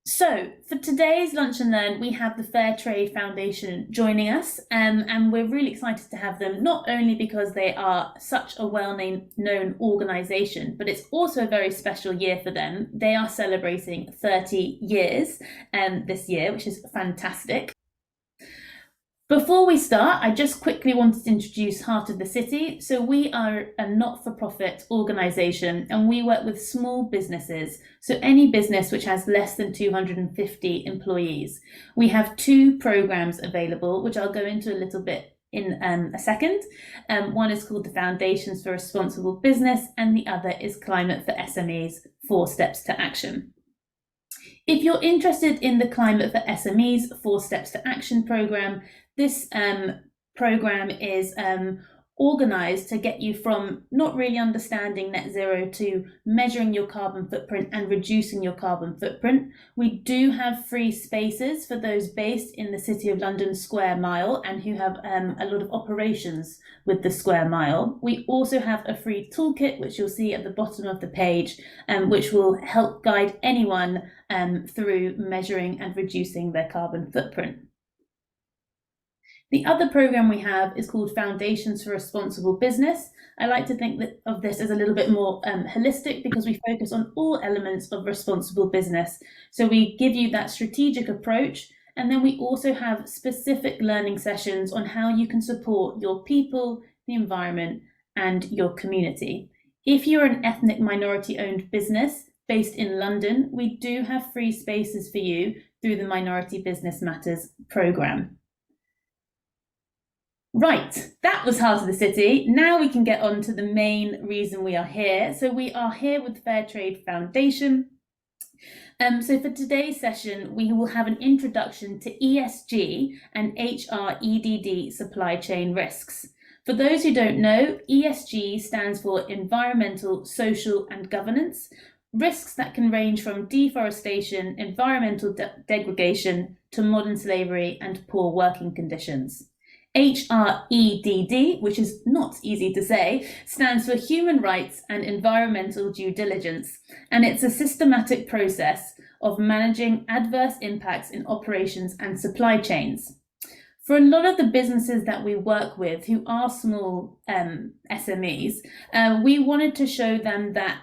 So for today's Lunch and Learn, we have the Fairtrade Foundation joining us, and we're really excited to have them, not only because they are such a well-known organisation, but it's also a very special year for them. They are celebrating 30 years this year, which is fantastic. Before we start, I just quickly wanted to introduce Heart of the City. So we are a not-for-profit organisation and we work with small businesses. So any business which has less than 250 employees. We have two programmes available, which I'll go into a little bit in a second. One is called the Foundations for Responsible Business and the other is Climate for SMEs, 4 Steps to Action. If you're interested in the Climate for SMEs 4 Steps to Action programme, this programme is organised to get you from not really understanding net zero to measuring your carbon footprint and reducing your carbon footprint. We do have free spaces for those based in the City of London Square Mile and who have a lot of operations with the Square Mile. We also have a free toolkit, which you'll see at the bottom of the page, which will help guide anyone through measuring and reducing their carbon footprint. The other programme we have is called Foundations for Responsible Business. I like to think of this as a little bit more holistic because we focus on all elements of responsible business. So we give you that strategic approach, and then we also have specific learning sessions on how you can support your people, the environment, and your community. If you're an ethnic minority-owned business based in London, we do have free spaces for you through the Minority Business Matters programme. Right, that was Heart of the City. Now we can get on to the main reason we are here. So we are here with Fairtrade Foundation. So for today's session, we will have an introduction to ESG and HREDD supply chain risks. For those who don't know, ESG stands for Environmental, Social and Governance, risks that can range from deforestation, environmental degradation to modern slavery and poor working conditions. HREDD, which is not easy to say, stands for Human Rights and Environmental Due Diligence, and it's a systematic process of managing adverse impacts in operations and supply chains. For a lot of the businesses that we work with who are small SMEs, we wanted to show them that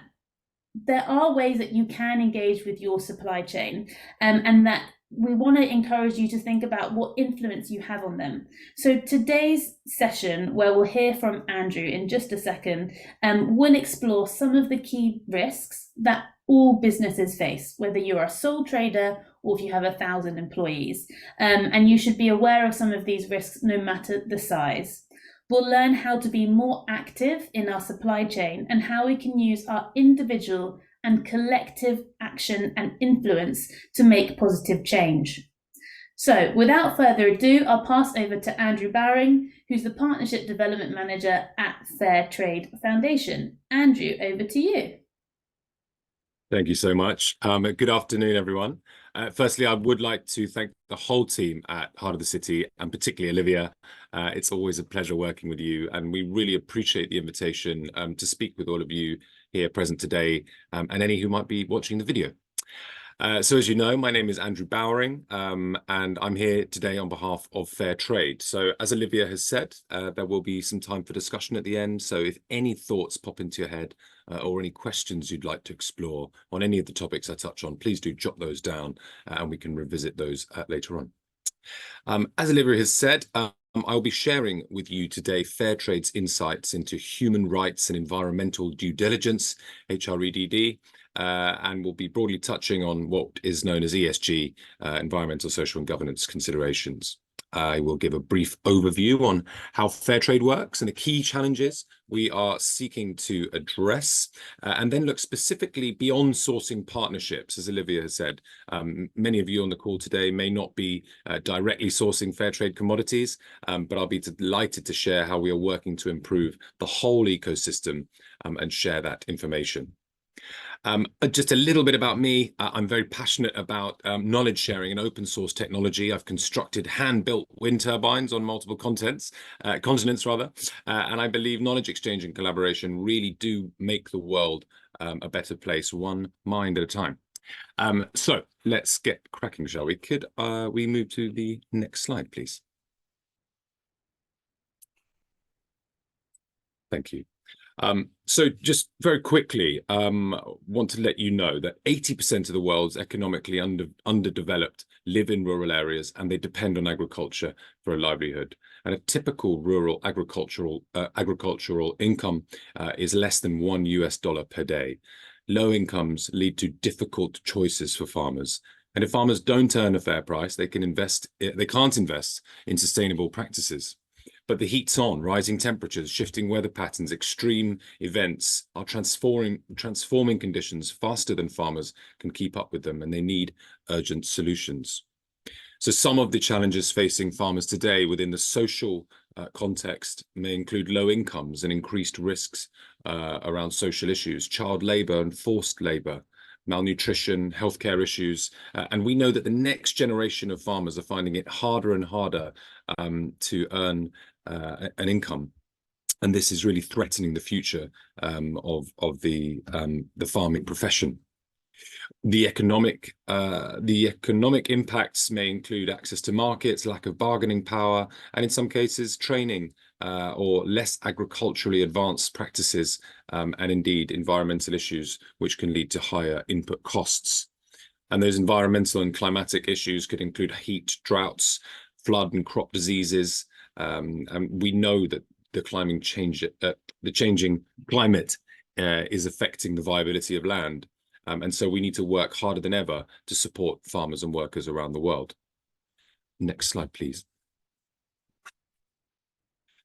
there are ways that you can engage with your supply chain and that we want to encourage you to think about what influence you have on them. So today's session, where we'll hear from Andrew in just a second, will explore some of the key risks that all businesses face, whether you're a sole trader or if you have 1,000 employees. And you should be aware of some of these risks no matter the size. We'll learn how to be more active in our supply chain and how we can use our individual and collective action and influence to make positive change. So without further ado, I'll pass over to Andrew Bowring, who's the Partnership Development Manager at Fairtrade Foundation. Andrew, over to you. Thank you so much. Good afternoon, everyone. Firstly, I would like to thank the whole team at Heart of the City, and particularly Olivia. It's always a pleasure working with you, and we really appreciate the invitation to speak with all of you here present today, and any who might be watching the video. So as you know, my name is Andrew Bowring, and I'm here today on behalf of Fairtrade. So as Olivia has said, there will be some time for discussion at the end. So if any thoughts pop into your head or any questions you'd like to explore on any of the topics I touch on, please do jot those down and we can revisit those later on. As Olivia has said, I'll be sharing with you today Fairtrade's insights into human rights and environmental due diligence, HREDD, and we'll be broadly touching on what is known as ESG, environmental, social and governance considerations. I will give a brief overview on how Fairtrade works and the key challenges we are seeking to address, and then look specifically beyond sourcing partnerships. As Olivia has said, many of you on the call today may not be directly sourcing Fairtrade commodities, but I'll be delighted to share how we are working to improve the whole ecosystem and share that information. Just a little bit about me. I'm very passionate about knowledge sharing and open source technology. I've constructed hand-built wind turbines on multiple continents, and I believe knowledge exchange and collaboration really do make the world a better place, one mind at a time. So let's get cracking, shall we? Could we move to the next slide, please? Thank you. So just very quickly, want to let you know that 80% of the world's economically underdeveloped live in rural areas, and they depend on agriculture for a livelihood. And a typical rural agricultural income is less than $1 per day. Low incomes lead to difficult choices for farmers. And if farmers don't earn a fair price, they can't invest in sustainable practices. But the heat's on, rising temperatures, shifting weather patterns, extreme events are transforming conditions faster than farmers can keep up with them, and they need urgent solutions. So some of the challenges facing farmers today within the social context may include low incomes and increased risks around social issues, child labor and forced labor, malnutrition, healthcare issues. And we know that the next generation of farmers are finding it harder and harder to earn an income. And this is really threatening the future of the farming profession. The economic impacts may include access to markets, lack of bargaining power, and in some cases training or less agriculturally advanced practices, and indeed environmental issues, which can lead to higher input costs. And those environmental and climatic issues could include heat, droughts, flood and crop diseases. And we know that the changing climate is affecting the viability of land. And so we need to work harder than ever to support farmers and workers around the world. Next slide, please.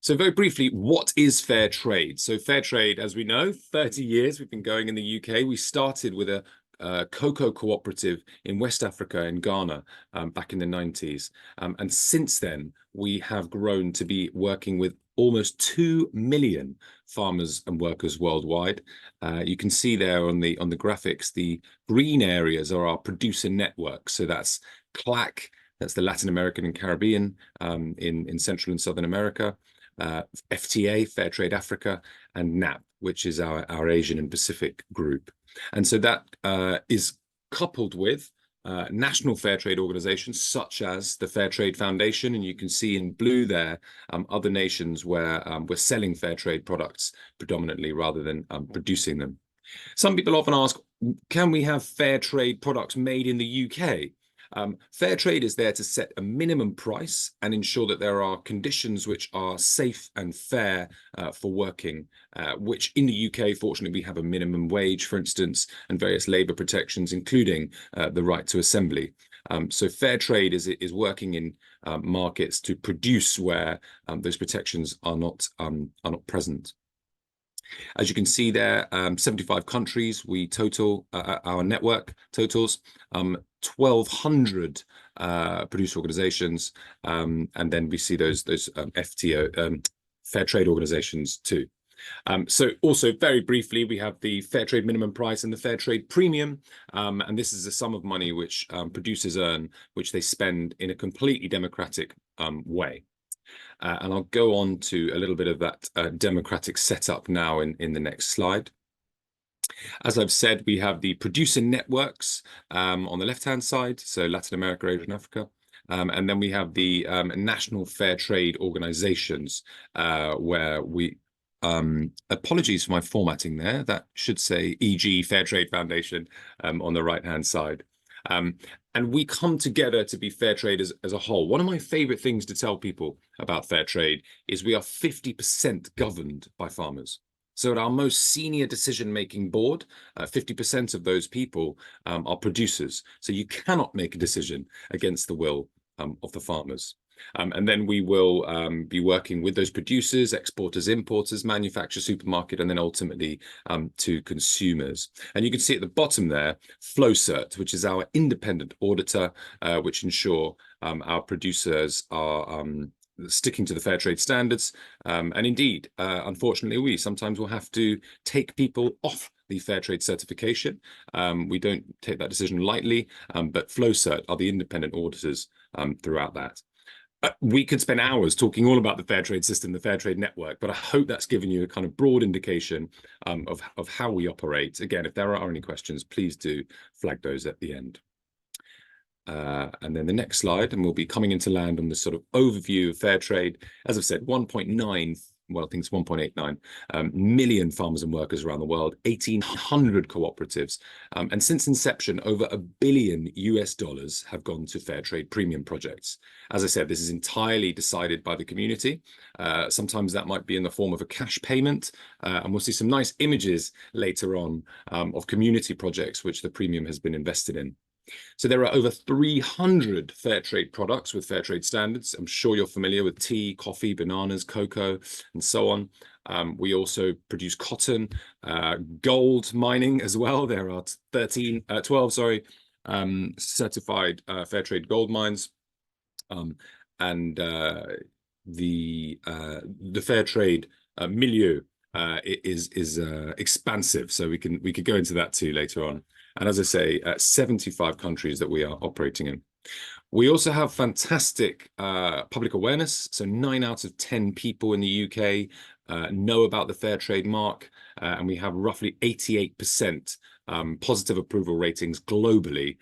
So very briefly, what is fair trade? So fair trade, as we know, 30 years we've been going in the UK. We started with a cocoa cooperative in West Africa, in Ghana, back in the 90s. And since then, we have grown to be working with almost 2 million farmers and workers worldwide. You can see there on the graphics, the green areas are our producer network. So that's CLAC, that's the Latin American and Caribbean in Central and Southern America, FTA, Fairtrade Africa, and NAP, which is our Asian and Pacific group. And so that is coupled with national fair trade organizations such as the Fairtrade Foundation, and you can see in blue there other nations where we're selling fair trade products predominantly rather than producing them. Some people often ask, can we have fair trade products made in the UK? Fair trade is there to set a minimum price and ensure that there are conditions which are safe and fair for working, which in the UK, fortunately, we have a minimum wage, for instance, and various labour protections, including the right to assembly. So fair trade is working in markets to produce where those protections are not present. As you can see there, 75 countries, we total, our network totals 1,200 producer organizations, and then we see those FTO, fair trade organizations too. So also very briefly, we have the fair trade minimum price and the fair trade premium, and this is the sum of money which producers earn, which they spend in a completely democratic way. And I'll go on to a little bit of that democratic setup now in the next slide. As I've said, we have the producer networks on the left-hand side, so Latin America, Asia, and Africa. And then we have the national fair trade organizations where we, apologies for my formatting there, that should say e.g. Fairtrade Foundation on the right-hand side. And we come together to be fair trade as a whole. One of my favorite things to tell people about fair trade is we are 50% governed by farmers. So at our most senior decision-making board, 50% of those people are producers. So you cannot make a decision against the will of the farmers. And then we will be working with those producers, exporters, importers, manufacturers, supermarket, and then ultimately to consumers. And you can see at the bottom there, FlowCert, which is our independent auditor, which ensure our producers are sticking to the fair trade standards. And indeed, unfortunately, we sometimes will have to take people off the fair trade certification. We don't take that decision lightly, but FlowCert are the independent auditors throughout that. We could spend hours talking all about the fair trade system, the fair trade network, but I hope that's given you a kind of broad indication of how we operate. Again, if there are any questions, please do flag those at the end. And then the next slide, and we'll be coming into land on this sort of overview of fair trade. As I've said, 1.9, well, I think it's 1.89 million farmers and workers around the world, 1,800 cooperatives. And since inception, over $1 billion have gone to fair trade premium projects. As I said, this is entirely decided by the community. Sometimes that might be in the form of a cash payment. And we'll see some nice images later on of community projects which the premium has been invested in. So there are over 300 fair trade products with fair trade standards. I'm sure you're familiar with tea, coffee, bananas, cocoa, and so on. We also produce cotton, gold mining as well. There are 12 certified fair trade gold mines. And the fair trade milieu is expansive. So we could go into that too later on. And as I say, 75 countries that we are operating in. We also have fantastic public awareness. So 9 out of 10 people in the UK know about the fair trade mark. And we have roughly 88% positive approval ratings globally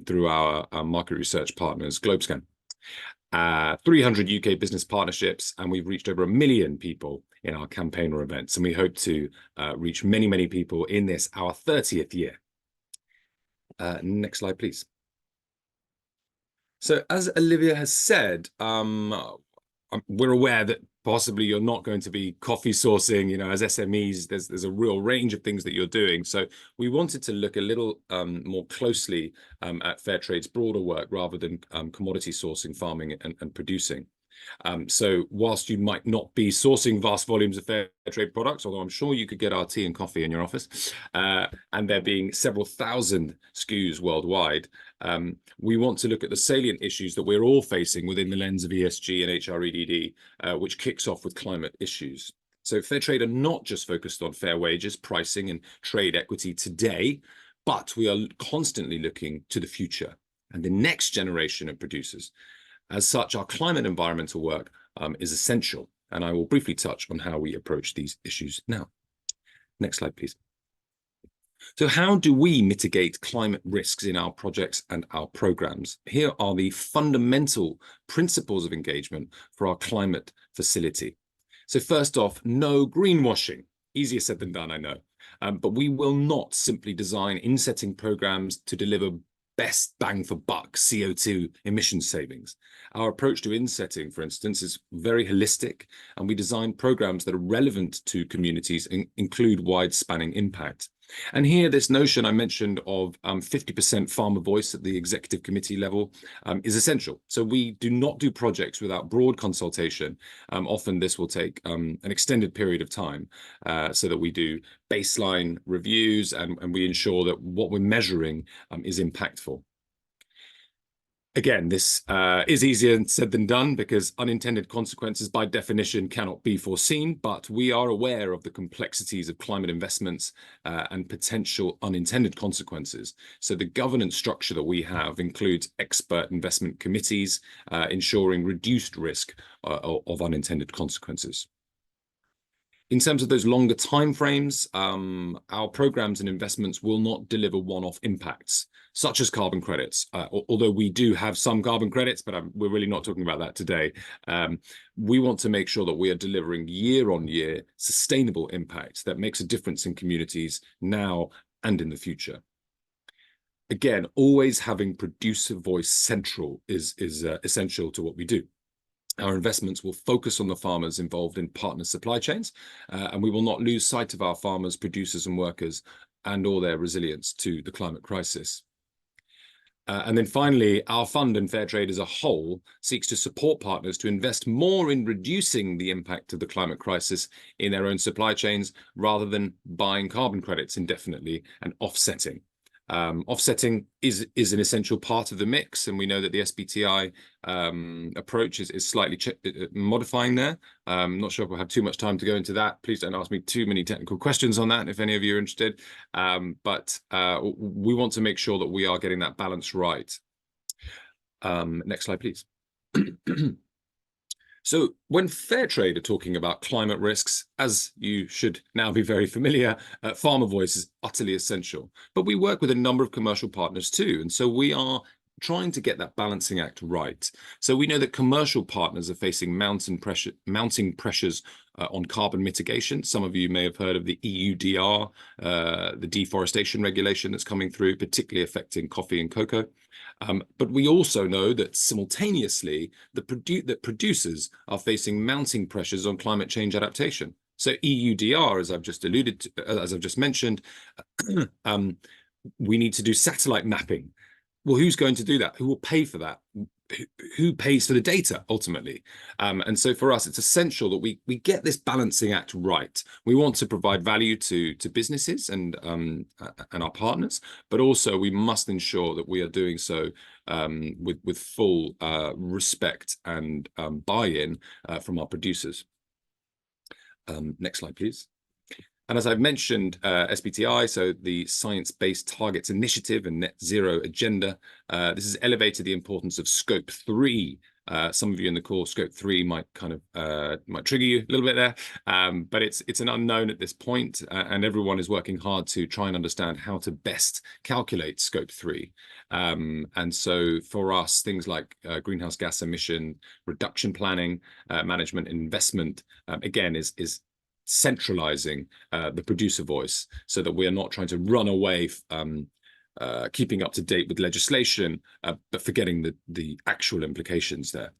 through our market research partners, GlobeScan. 300 UK business partnerships, and we've reached over 1 million people in our campaigner events. And we hope to reach many, many people in this, our 30th year. Next slide, please. So as Olivia has said, we're aware that possibly you're not going to be coffee sourcing, you know, as SMEs, there's a real range of things that you're doing. So we wanted to look a little more closely at fair trade's broader work rather than commodity sourcing, farming and producing. So whilst you might not be sourcing vast volumes of fair trade products, although I'm sure you could get our tea and coffee in your office, and there being several thousand SKUs worldwide, we want to look at the salient issues that we're all facing within the lens of ESG and HREDD, which kicks off with climate issues. So fair trade are not just focused on fair wages, pricing and trade equity today, but we are constantly looking to the future and the next generation of producers. As such, our climate environmental work is essential, and I will briefly touch on how we approach these issues now. Next slide, please. So how do we mitigate climate risks in our projects and our programs? Here are the fundamental principles of engagement for our climate facility. So first off, no greenwashing. Easier said than done, I know. But we will not simply design insetting programs to deliver best bang for buck CO2 emission savings. Our approach to insetting, for instance, is very holistic, and we design programs that are relevant to communities and include wide-spanning impact. And here, this notion I mentioned of 50% farmer voice at the executive committee level is essential. So we do not do projects without broad consultation. Often this will take an extended period of time so that we do baseline reviews and we ensure that what we're measuring is impactful. Again, this is easier said than done because unintended consequences by definition cannot be foreseen, but we are aware of the complexities of climate investments and potential unintended consequences. So the governance structure that we have includes expert investment committees, ensuring reduced risk of unintended consequences. In terms of those longer timeframes, our programs and investments will not deliver one-off impacts, such as carbon credits, although we do have some carbon credits, but we're really not talking about that today. We want to make sure that we are delivering year-on-year sustainable impact that makes a difference in communities now and in the future. Again, always having producer voice central is essential to what we do. Our investments will focus on the farmers involved in partner supply chains, and we will not lose sight of our farmers, producers and workers and or their resilience to the climate crisis. And then finally, our fund and Fairtrade as a whole seeks to support partners to invest more in reducing the impact of the climate crisis in their own supply chains rather than buying carbon credits indefinitely and offsetting. Offsetting is an essential part of the mix, and we know that the SBTI approach is slightly modifying there. I'm not sure if we'll have too much time to go into that. Please don't ask me too many technical questions on that if any of you are interested. But we want to make sure that we are getting that balance right. Next slide, please. So when Fairtrade are talking about climate risks, as you should now be very familiar, farmer voice is utterly essential. But we work with a number of commercial partners too. And so we are trying to get that balancing act right. So we know that commercial partners are facing mounting pressures on carbon mitigation. Some of you may have heard of the EUDR, the deforestation regulation that's coming through, particularly affecting coffee and cocoa. But we also know that simultaneously, that producers are facing mounting pressures on climate change adaptation. So EUDR, as I've just alluded to, as I've just mentioned, we need to do satellite mapping. Well, who's going to do that? Who will pay for that? Who pays for the data ultimately? And so for us, it's essential that we get this balancing act right. We want to provide value to businesses and our partners, but also we must ensure that we are doing so with full respect and buy-in from our producers. Next slide, please. And as I've mentioned, SBTI, so the Science Based Targets Initiative and Net Zero Agenda, this has elevated the importance of Scope 3. Some of you in the call, Scope 3 might kind of might trigger you a little bit there, but it's an unknown at this point, and everyone is working hard to try and understand how to best calculate Scope 3. And so for us, things like greenhouse gas emission reduction planning, management, investment, again, is centralizing the producer voice so that we are not trying to run away keeping up to date with legislation, but forgetting the actual implications there.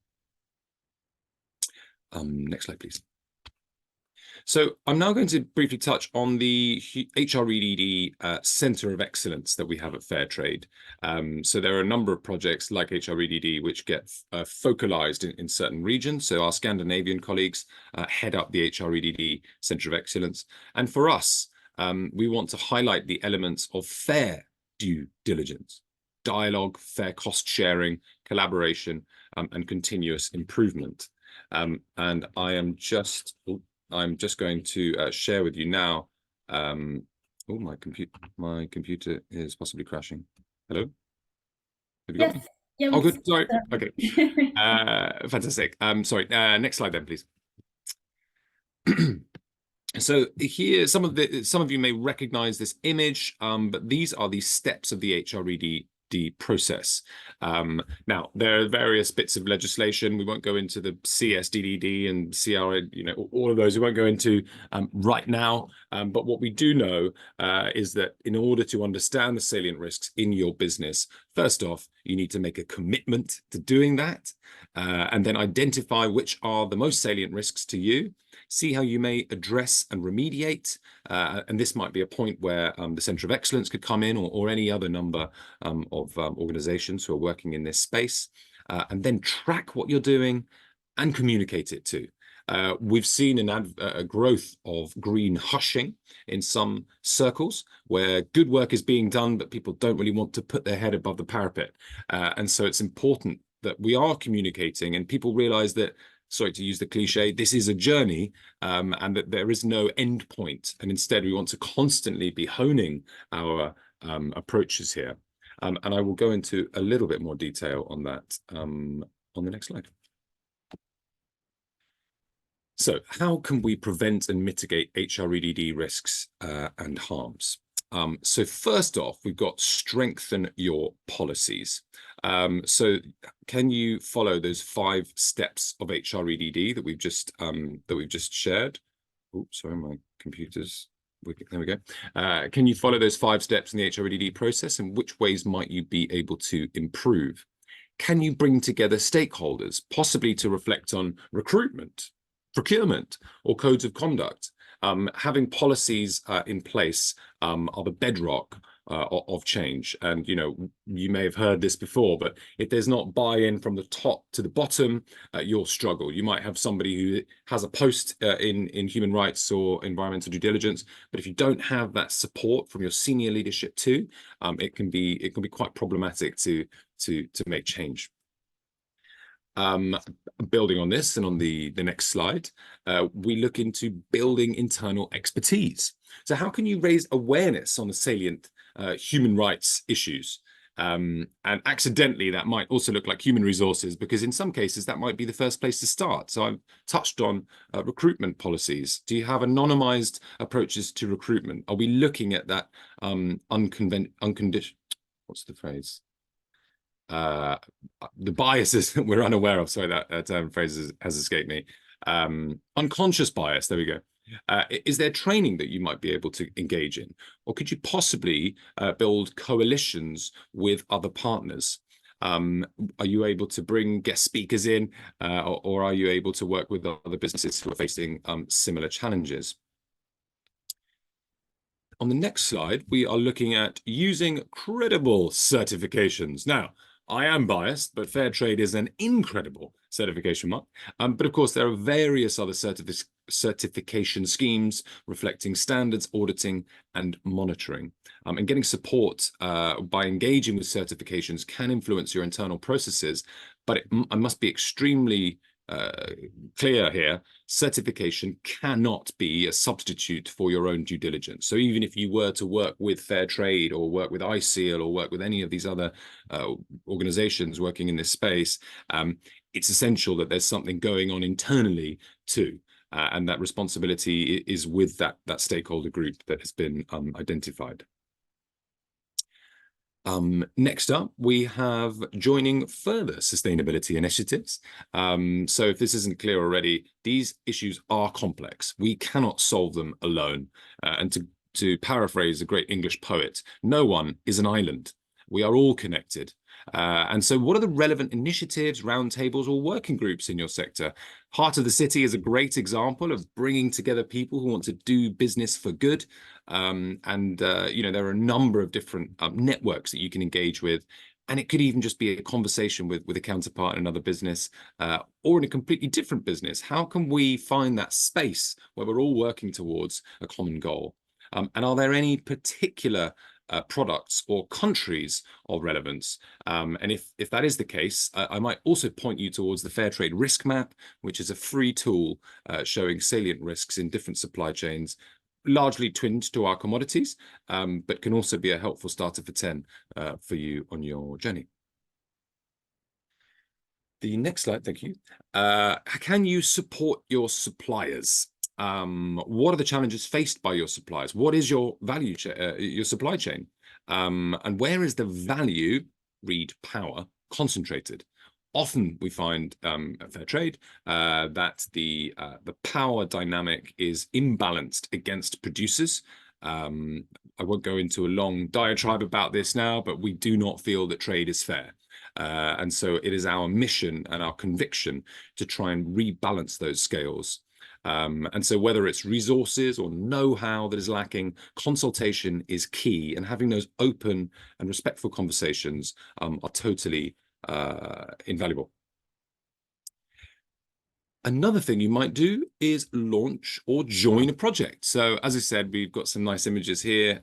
Next slide, please. So I'm now going to briefly touch on the HREDD Centre of Excellence that we have at Fairtrade. So there are a number of projects like HREDD which get focalized in certain regions. So our Scandinavian colleagues head up the HREDD Centre of Excellence. And for us, we want to highlight the elements of fair due diligence, dialogue, fair cost sharing, collaboration, and continuous improvement. And I'm just going to share with you now. Oh, my computer is possibly crashing. Hello? Have you got me? Yeah, oh, good. Sorry. Okay. Fantastic. Sorry. Next slide then, please. So here, some of you may recognize this image, but these are the steps of the HREDD process. Now, there are various bits of legislation. We won't go into the CSDDD and CR, all of those we won't go into right now. But what we do know is that in order to understand the salient risks in your business, first off, you need to make a commitment to doing that, and then identify which are the most salient risks to you. See how you may address and remediate, and this might be a point where the Centre of Excellence could come in, or any other number of organizations who are working in this space, and then track what you're doing and communicate it too. We've seen a growth of green hushing in some circles where good work is being done, but people don't really want to put their head above the parapet. And so it's important that we are communicating and people realize that, sorry to use the cliche, this is a journey, and that there is no end point. And instead, we want to constantly be honing our approaches here. And I will go into a little bit more detail on that on the next slide. So how can we prevent and mitigate HREDD risks and harms? So first off, we've got strengthen your policies. So can you follow those 5 steps of HREDD that we've just shared? Oh, sorry, my computer's wicked. There we go. Can you follow those 5 steps in the HREDD process, and which ways might you be able to improve? Can you bring together stakeholders, possibly to reflect on recruitment, procurement, or codes of conduct? Having policies in place are the bedrock of change. And, you may have heard this before, but if there's not buy-in from the top to the bottom, you'll struggle. You might have somebody who has a post in human rights or environmental due diligence, but if you don't have that support from your senior leadership too, it can be quite problematic to make change. Building on this and on the next slide, we look into building internal expertise. So how can you raise awareness on the salient human rights issues? And accidentally, that might also look like human resources, because in some cases, that might be the first place to start. So I've touched on recruitment policies. Do you have anonymized approaches to recruitment? Are we looking at that unconditional, what's the phrase? The biases that we're unaware of. Sorry, that term phrase has escaped me. Unconscious bias, there we go. Is there training that you might be able to engage in? Or could you possibly build coalitions with other partners? Are you able to bring guest speakers in, or are you able to work with other businesses who are facing similar challenges? On the next slide, we are looking at using credible certifications. Now, I am biased, but Fairtrade is an incredible certification mark. But of course, there are various other certification schemes reflecting standards, auditing, and monitoring. And getting support by engaging with certifications can influence your internal processes, but I must be extremely clear here. Certification cannot be a substitute for your own due diligence. So even if you were to work with Fairtrade or work with ISEAL or work with any of these other organizations working in this space, it's essential that there's something going on internally too. And that responsibility is with that stakeholder group that has been identified. Next up, we have joining further sustainability initiatives. So if this isn't clear already, these issues are complex. We cannot solve them alone. And to paraphrase a great English poet, no one is an island. We are all connected. And so what are the relevant initiatives, roundtables, or working groups in your sector? Heart of the City is a great example of bringing together people who want to do business for good. There are a number of different networks that you can engage with. And it could even just be a conversation with a counterpart in another business or in a completely different business. How can we find that space where we're all working towards a common goal? And are there any particular products or countries of relevance? And if that is the case, I might also point you towards the Fairtrade Risk Map, which is a free tool showing salient risks in different supply chains, largely twinned to our commodities, but can also be a helpful starter for 10 for you on your journey. The next slide, thank you. Can you support your suppliers? What are the challenges faced by your suppliers? What is your value your supply chain? And where is the value, read power, concentrated? Often we find at Fairtrade that the power dynamic is imbalanced against producers. I won't go into a long diatribe about this now, but we do not feel that trade is fair. And so it is our mission and our conviction to try and rebalance those scales. And so whether it's resources or know-how that is lacking, consultation is key, and having those open and respectful conversations are totally invaluable. Another thing you might do is launch or join a project. So as I said, we've got some nice images here.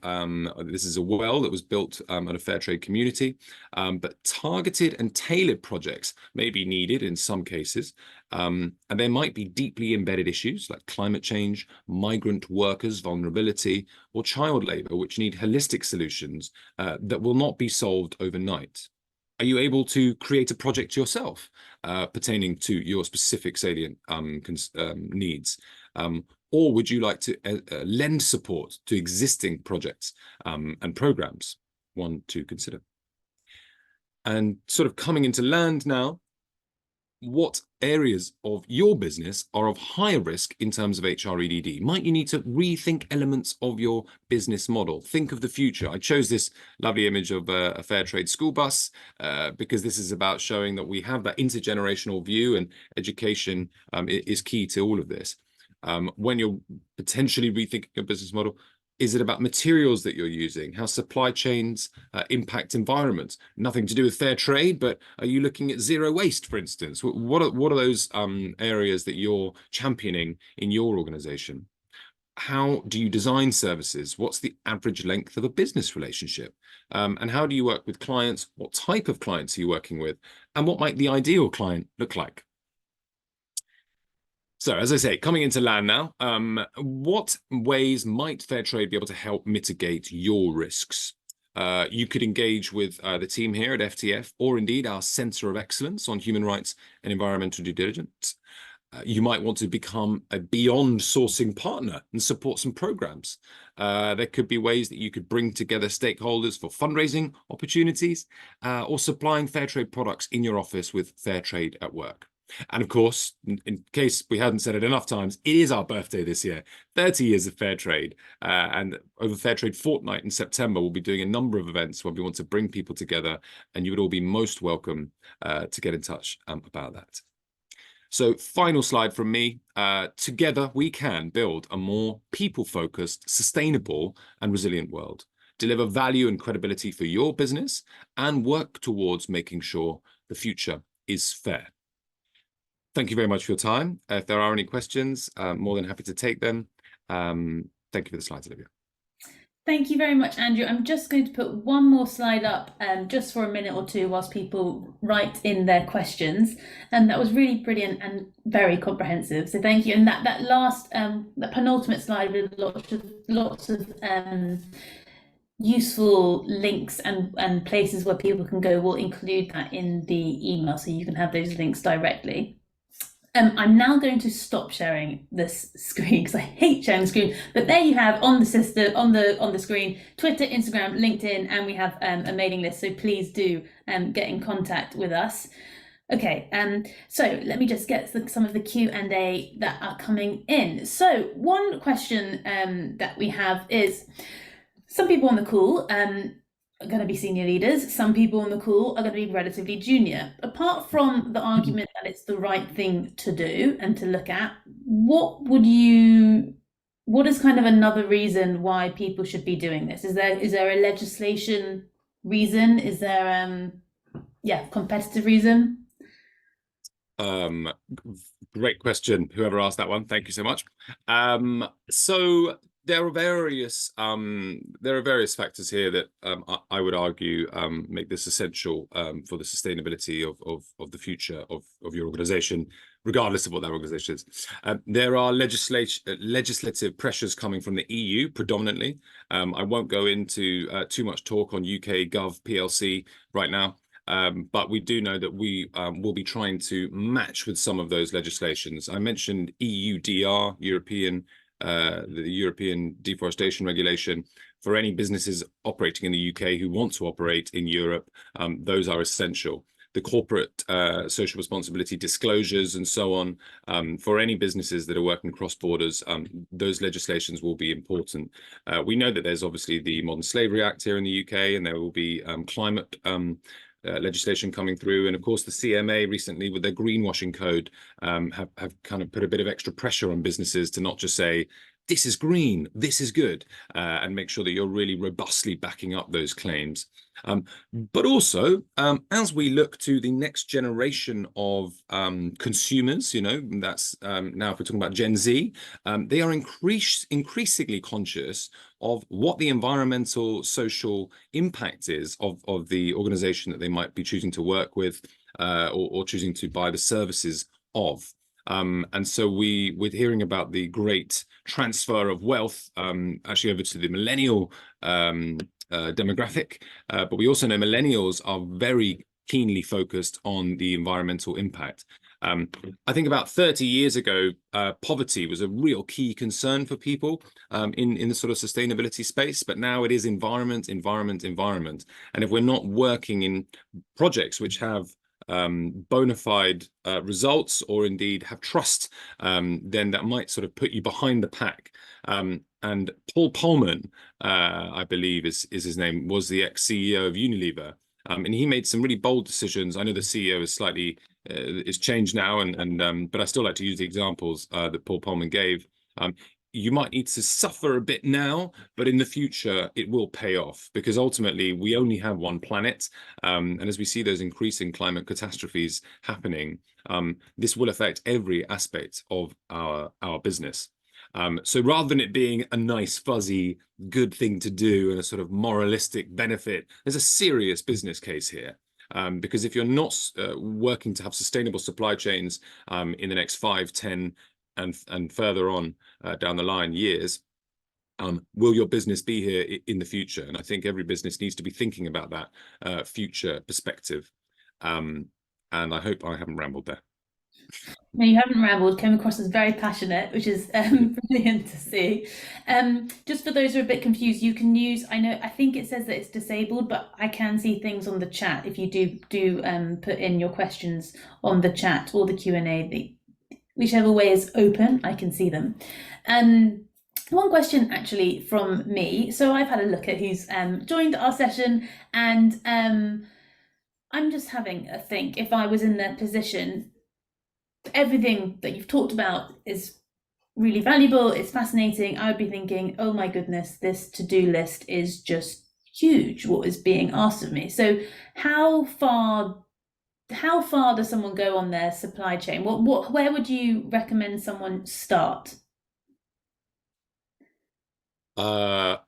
This is a well that was built at a Fairtrade community, but targeted and tailored projects may be needed in some cases. And there might be deeply embedded issues like climate change, migrant workers' vulnerability, or child labor, which need holistic solutions that will not be solved overnight. Are you able to create a project yourself pertaining to your specific salient needs? Or would you like to lend support to existing projects and programs? One to consider. And sort of coming into land now, what areas of your business are of higher risk in terms of HREDD? Might you need to rethink elements of your business model? Think of the future. I chose this lovely image of a Fairtrade school bus because this is about showing that we have that intergenerational view, and education is key to all of this. When you're potentially rethinking your business model, is it about materials that you're using? How supply chains impact environments? Nothing to do with fair trade, but are you looking at zero waste, for instance? What are those areas that you're championing in your organization? How do you design services? What's the average length of a business relationship? And how do you work with clients? What type of clients are you working with? And what might the ideal client look like? So, as I say, coming into land now, what ways might Fairtrade be able to help mitigate your risks? You could engage with the team here at FTF, or indeed our Centre of Excellence on Human Rights and Environmental Due Diligence. You might want to become a beyond sourcing partner and support some programs. There could be ways that you could bring together stakeholders for fundraising opportunities, or supplying fair trade products in your office with fair trade at work. And of course, in case we hadn't said it enough times, it is our birthday this year, 30 years of fair trade. And over Fair Trade Fortnight in September, we'll be doing a number of events where we want to bring people together, and you would all be most welcome to get in touch about that. So final slide from me. Together, we can build a more people-focused, sustainable and resilient world, deliver value and credibility for your business, and work towards making sure the future is fair. Thank you very much for your time. If there are any questions, more than happy to take them. Thank you for the slides, Olivia. Thank you very much, Andrew. I'm just going to put one more slide up just for a minute or two whilst people write in their questions. And that was really brilliant and very comprehensive. So thank you. And that last, the penultimate slide with lots of useful links and places where people can go, we'll include that in the email so you can have those links directly. I'm now going to stop sharing this screen because I hate sharing the screen. But there you have on the system, on the screen, Twitter, Instagram, LinkedIn, and we have a mailing list. So please do get in contact with us. Okay, so let me just get some of the Q&A that are coming in. So one question that we have is, some people on the call are going to be senior leaders. Some people on the call are going to be relatively junior. Apart from the argument that it's the right thing to do and to look at, what is kind of another reason why people should be doing this? Is there a legislation reason? Is there competitive reason? Great question. Whoever asked that one, thank you so much. So there are various factors here that I would argue make this essential for the sustainability of the future of your organization, regardless of what that organization is. There are legislative pressures coming from the EU predominantly. I won't go into too much talk on UK Gov PLC right now. But we do know that we will be trying to match with some of those legislations. I mentioned EUDR, the European Deforestation Regulation. For any businesses operating in the UK who want to operate in Europe, those are essential. The corporate social responsibility disclosures and so on, for any businesses that are working cross borders, those legislations will be important. We know that there's obviously the Modern Slavery Act here in the UK, and there will be climate legislation coming through, and of course the CMA recently with their greenwashing code have kind of put a bit of extra pressure on businesses to not just say this is green, this is good, and make sure that you're really robustly backing up those claims. But also, as we look to the next generation of consumers, that's now if we're talking about Gen Z, they are increasingly conscious of what the environmental, social impact is of the organization that they might be choosing to work with or choosing to buy the services of. And so we're hearing about the great transfer of wealth actually over to the millennial demographic, but we also know millennials are very keenly focused on the environmental impact. I think about 30 years ago, poverty was a real key concern for people in the sort of sustainability space, but now it is environment. And if we're not working in projects which have bona fide results or indeed have trust, then that might sort of put you behind the pack. And Paul Polman, I believe is his name, was the ex-CEO of Unilever. And he made some really bold decisions. I know the CEO is slightly is changed now, but I still like to use the examples that Paul Polman gave. You might need to suffer a bit now, but in the future it will pay off, because ultimately we only have one planet. And as we see those increasing climate catastrophes happening, this will affect every aspect of our business. So rather than it being a nice, fuzzy, good thing to do and a sort of moralistic benefit, there's a serious business case here. Because if you're not working to have sustainable supply chains in the next 5, 10, and further on down the line years, will your business be here in the future? And I think every business needs to be thinking about that future perspective. And I hope I haven't rambled there. No, you haven't rambled, came across as very passionate, which is brilliant to see. Just for those who are a bit confused, you can use, I think it says that it's disabled, but I can see things on the chat. If you do put in your questions on the chat or the Q&A, whichever way is open, I can see them. One question actually from me. So I've had a look at who's joined our session, and I'm just having a think. If I was in their position, everything that you've talked about is really valuable, it's fascinating. I would be thinking, oh my goodness, this to-do list is just huge, what is being asked of me. So how far does someone go on their supply chain? Where would you recommend someone start? A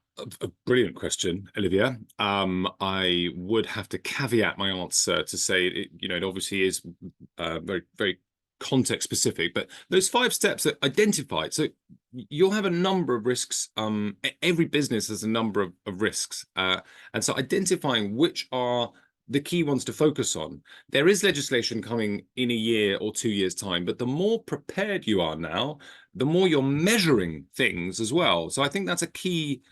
brilliant question, Olivia. I would have to caveat my answer to say it obviously is very, very context specific, but those 5 steps are identified. So you'll have a number of risks. Every business has a number of risks, and so identifying which are the key ones to focus on. There is legislation coming in a year or 2 years' time, but the more prepared you are now, the more you're measuring things as well. So I think that's a key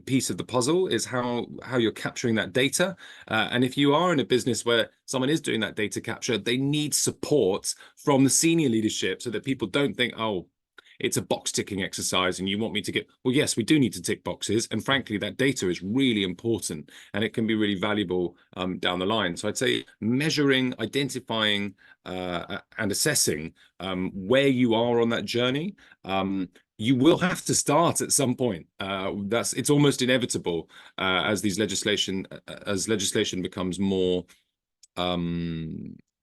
piece of the puzzle, is how you're capturing that data. And if you are in a business where someone is doing that data capture, they need support from the senior leadership so that people don't think, oh, it's a box ticking exercise and you want me to get, well, yes, we do need to tick boxes. And frankly, that data is really important and it can be really valuable down the line. So I'd say measuring, identifying and assessing where you are on that journey. You will have to start at some point. It's almost inevitable as legislation becomes more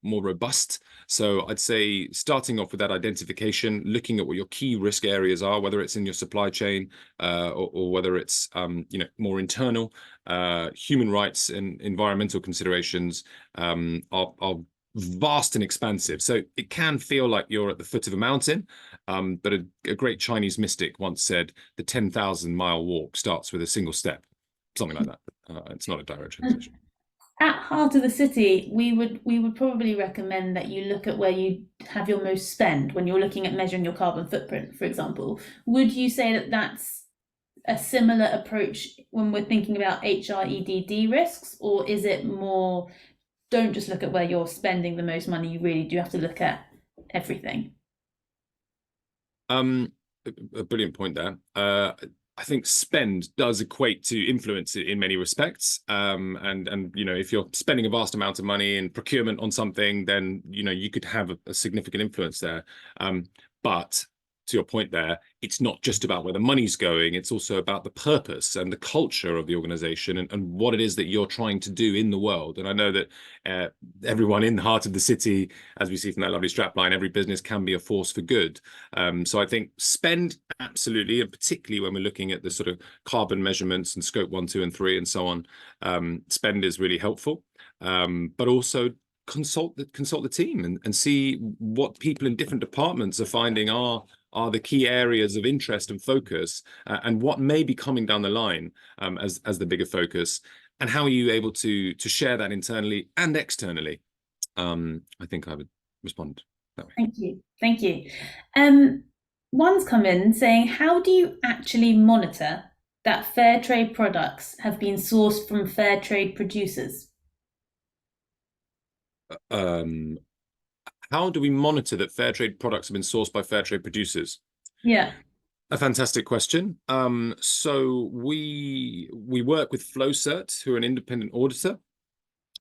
robust. So I'd say starting off with that identification, looking at what your key risk areas are, whether it's in your supply chain or whether it's more internal. Human rights and environmental considerations are vast and expansive. So it can feel like you're at the foot of a mountain, but a great Chinese mystic once said, the 10,000-mile walk starts with a single step, something like that. It's not a direct translation. At Heart of the City, we would probably recommend that you look at where you have your most spend when you're looking at measuring your carbon footprint, for example. Would you say that that's a similar approach when we're thinking about HREDD risks, or is it more, don't just look at where you're spending the most money, you really do have to look at everything? A brilliant point there. I think spend does equate to influence in many respects. And if you're spending a vast amount of money in procurement on something, then you could have a significant influence there. But to your point there, it's not just about where the money's going, it's also about the purpose and the culture of the organization and what it is that you're trying to do in the world. And I know that everyone in the heart of the city, as we see from that lovely strapline, every business can be a force for good. So I think spend, absolutely, and particularly when we're looking at the sort of carbon measurements and scope 1, 2, and 3 and so on, spend is really helpful. But also consult the team and see what people in different departments are finding are the key areas of interest and focus, and what may be coming down the line as the bigger focus, and how are you able to share that internally and externally. I think I would respond that way. Thank you. One's come in saying, how do you actually monitor that fair trade products have been sourced from fair trade producers? How do we monitor that fair trade products have been sourced by fair trade producers? Yeah. A fantastic question. So we work with FlowCert, who are an independent auditor.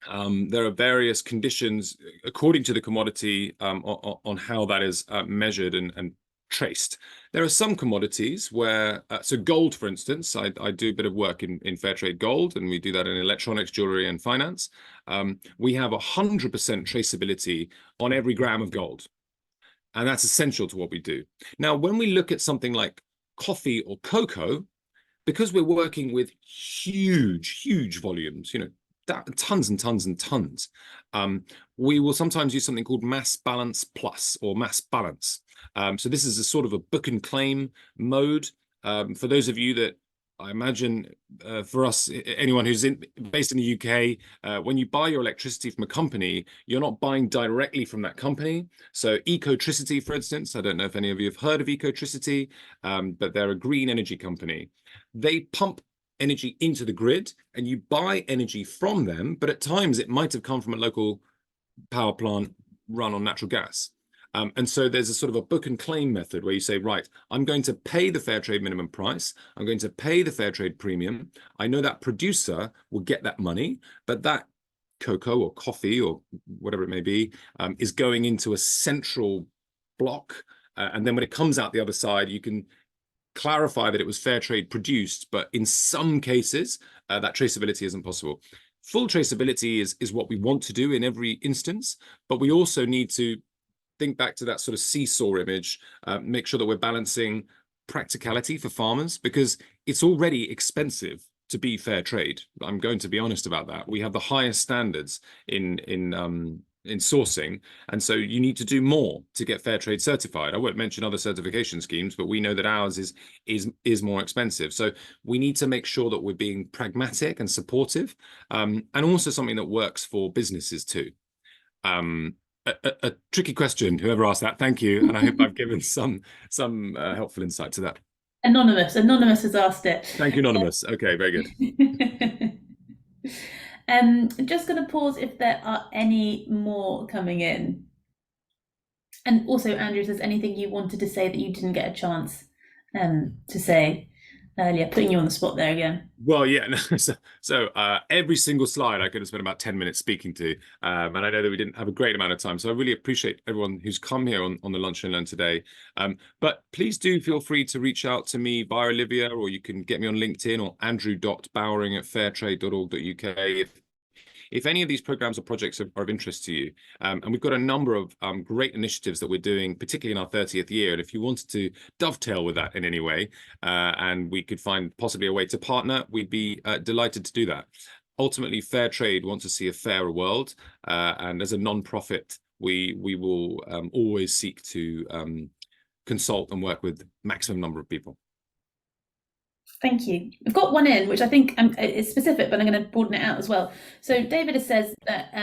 There are various conditions according to the commodity on how that is measured and traced. There are some commodities where, so gold, for instance, I do a bit of work in fair trade gold, and we do that in electronics, jewelry, and finance. We have 100% traceability on every gram of gold, and that's essential to what we do. Now, when we look at something like coffee or cocoa, because we're working with huge volumes, tons and tons and tons, we will sometimes use something called mass balance plus or mass balance. So this is a sort of a book and claim mode. For those of you that I imagine for us, anyone who's based in the UK, when you buy your electricity from a company, you're not buying directly from that company. So Ecotricity, for instance, I don't know if any of you have heard of Ecotricity, but they're a green energy company. They pump energy into the grid and you buy energy from them, but at times it might have come from a local power plant run on natural gas. And so there's a sort of a book and claim method where you say, right, I'm going to pay the fair trade minimum price. I'm going to pay the fair trade premium. I know that producer will get that money, but that cocoa or coffee or whatever it may be is going into a central block. And then when it comes out the other side, you can clarify that it was fair trade produced, but in some cases, that traceability isn't possible. Full traceability is what we want to do in every instance, but we also need to think back to that sort of seesaw image, make sure that we're balancing practicality for farmers, because it's already expensive to be fair trade. I'm going to be honest about that. We have the highest standards in sourcing, and so you need to do more to get fair trade certified. I won't mention other certification schemes, but we know that ours is more expensive. So we need to make sure that we're being pragmatic and supportive, and also something that works for businesses too. A tricky question, whoever asked that, thank you. And I hope I've given some helpful insight to that. Anonymous has asked it. Thank you, Anonymous. Okay, very good. Just going to pause if there are any more coming in. And also, Andrew, if there's anything you wanted to say that you didn't get a chance to say earlier, putting you on the spot there again. Well, yeah, no, so every single slide I could have spent about 10 minutes speaking to, and I know that we didn't have a great amount of time, so I really appreciate everyone who's come here on the Lunch and Learn today. But please do feel free to reach out to me via Olivia, or you can get me on LinkedIn or andrew.bowring@fairtrade.org.uk if any of these programs or projects are of interest to you. And we've got a number of great initiatives that we're doing, particularly in our 30th year. And if you wanted to dovetail with that in any way, and we could find possibly a way to partner, we'd be delighted to do that. Ultimately, fair trade wants to see a fairer world. And as a non-profit, we will always seek to consult and work with maximum number of people. Thank you. I've got one in, which I think is specific, but I'm going to broaden it out as well. So David says that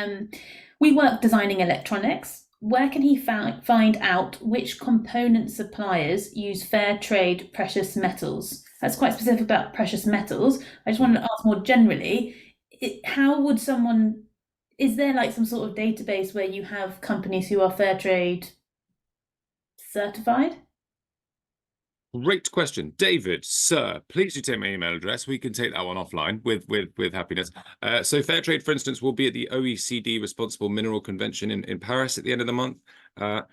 we work designing electronics. Where can he find out which component suppliers use fair trade precious metals? That's quite specific about precious metals. I just wanted to ask more generally, how would someone, is there like some sort of database where you have companies who are fair trade certified? Great question, David, sir. Please do take my email address. We can take that one offline with happiness. So Fairtrade, for instance, will be at the OECD Responsible Mineral Convention in Paris at the end of the month. At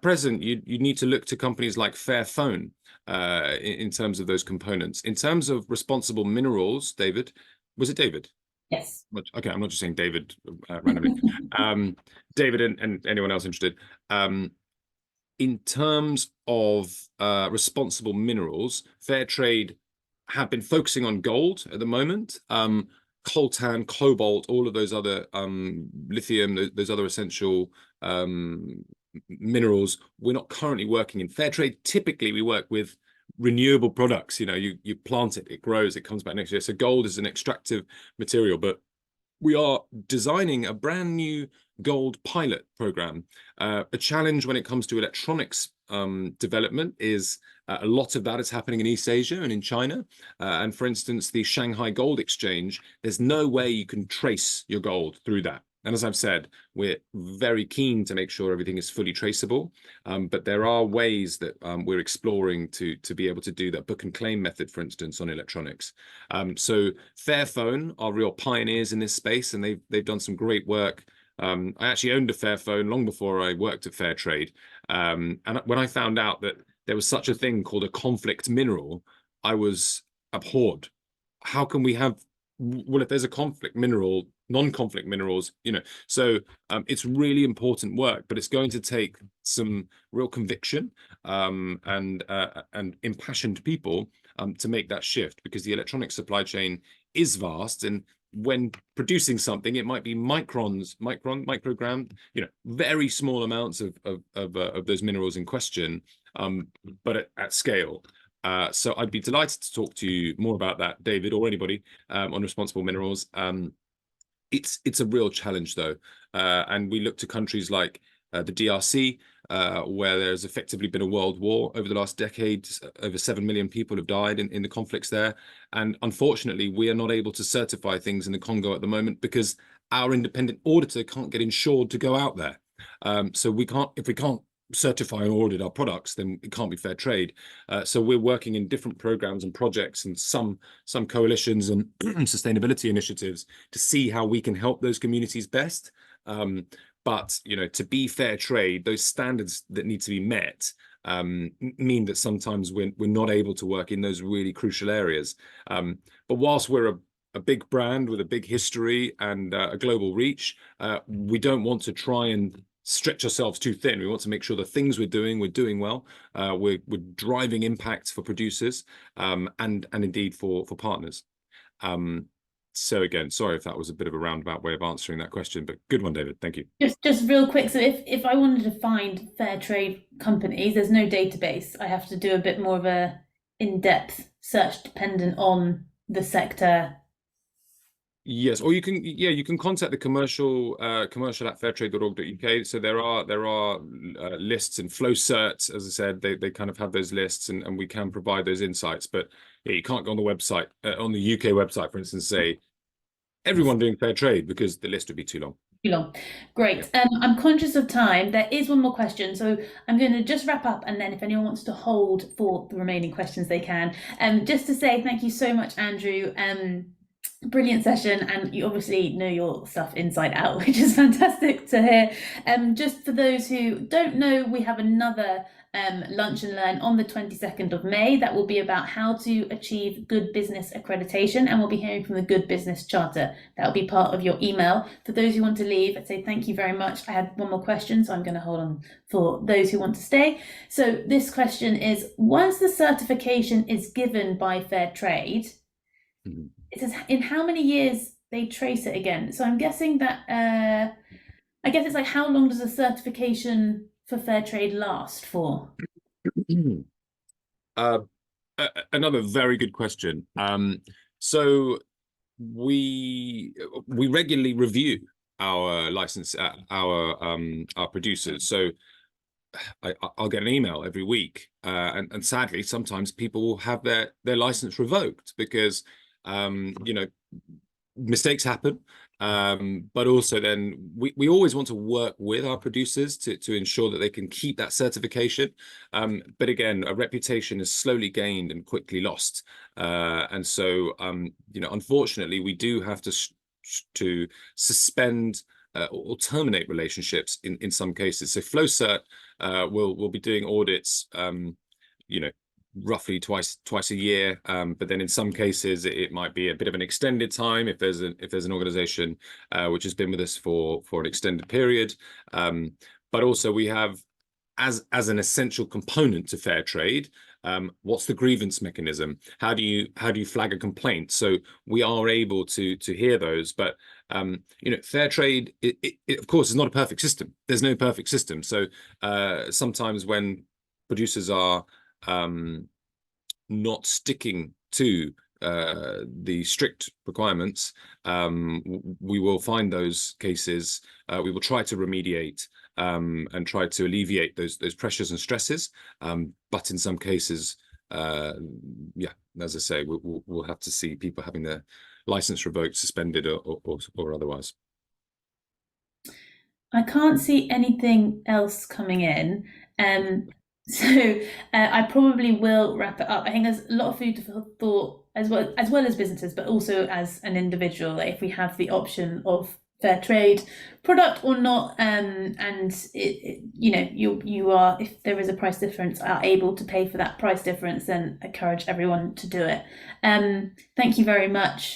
present, you need to look to companies like Fairphone in terms of those components. In terms of responsible minerals, David, was it David? Yes. Okay, I'm not just saying David randomly. David and anyone else interested. In terms of responsible minerals, Fairtrade have been focusing on gold at the moment. Coltan, cobalt, all of those other lithium, those other essential minerals, we're not currently working in. Fairtrade, typically we work with renewable products. You know, you plant it, it grows, it comes back next year. So gold is an extractive material, but we are designing a brand new gold pilot program. A challenge when it comes to electronics development is a lot of that is happening in East Asia and in China. And for instance, the Shanghai Gold Exchange, there's no way you can trace your gold through that. And as I've said, we're very keen to make sure everything is fully traceable. But there are ways that we're exploring to be able to do that book and claim method, for instance, on electronics. So Fairphone are real pioneers in this space, and they've done some great work. I actually owned a Fairphone long before I worked at Fairtrade. And when I found out that there was such a thing called a conflict mineral, I was abhorred. How can we have, well, if there's a conflict mineral, non-conflict minerals, you know, so it's really important work, but it's going to take some real conviction and impassioned people to make that shift, because the electronic supply chain is vast, and when producing something, it might be microgram, you know, very small amounts of those minerals in question, but at scale. So I'd be delighted to talk to you more about that, David, or anybody on responsible minerals. It's a real challenge, though, and we look to countries like the DRC, where there's effectively been a world war over the last decade. Over 7 million people have died in the conflicts there. And unfortunately, we are not able to certify things in the Congo at the moment because our independent auditor can't get insured to go out there. So if we can't certify and audit our products, then it can't be fair trade. So we're working in different programs and projects and some coalitions and sustainability initiatives to see how we can help those communities best. But to be fair trade, those standards that need to be met mean that sometimes we're not able to work in those really crucial areas. But whilst we're a big brand with a big history and a global reach, we don't want to try and stretch ourselves too thin. We want to make sure the things we're doing well. We're driving impact for producers and indeed for partners. So again, sorry if that was a bit of a roundabout way of answering that question, but good one, David. Thank you. Just real quick. So if I wanted to find fair trade companies, there's no database. I have to do a bit more of a in-depth search dependent on the sector. Yes, or you can contact the commercial at fairtrade.org.uk. So there are lists, and FlowCert, as I said, they kind of have those lists, and we can provide those insights. But you can't go on the website on the UK website, for instance, say everyone doing fair trade, because the list would be too long. Too long. Great. I'm conscious of time. There is one more question, so I'm going to just wrap up, and then if anyone wants to hold for the remaining questions, they can. Just to say thank you so much, Andrew. Brilliant session, and you obviously know your stuff inside out, which is fantastic to hear. Just for those who don't know, we have another lunch and learn on the 22nd of May that will be about how to achieve good business accreditation, and we'll be hearing from the Good Business Charter. That will be part of your email. For those who want to leave, I'd say thank you very much. I had one more question, so I'm going to hold on for those who want to stay. So this question is, once the certification is given by Fairtrade, it says in how many years they trace it again. So I'm guessing that I guess it's like, how long does a certification for fair trade last for? Another very good question. So we regularly review our license, our producers. So I'll get an email every week, and sadly, sometimes people will have their license revoked because mistakes happen, but also then we always want to work with our producers to ensure that they can keep that certification. But again, a reputation is slowly gained and quickly lost, and so unfortunately, we do have to suspend or terminate relationships in some cases. So FlowCert will be doing audits, roughly twice a year, but then in some cases it might be a bit of an extended time if there's an organization which has been with us for an extended period. But also we have, as an essential component to fair trade, what's the grievance mechanism? How do you flag a complaint? So we are able to hear those, but fair trade, it of course is not a perfect system. There's no perfect system. So sometimes when producers are not sticking to the strict requirements, we will find those cases. We will try to remediate and try to alleviate those pressures and stresses. But in some cases, as I say, we'll have to see people having their license revoked, suspended, or otherwise. I can't see anything else coming in. So I probably will wrap it up. I think there's a lot of food for thought as well as businesses, but also as an individual, like if we have the option of fair trade product or not, and you are, if there is a price difference, are able to pay for that price difference, then encourage everyone to do it. Thank you very much,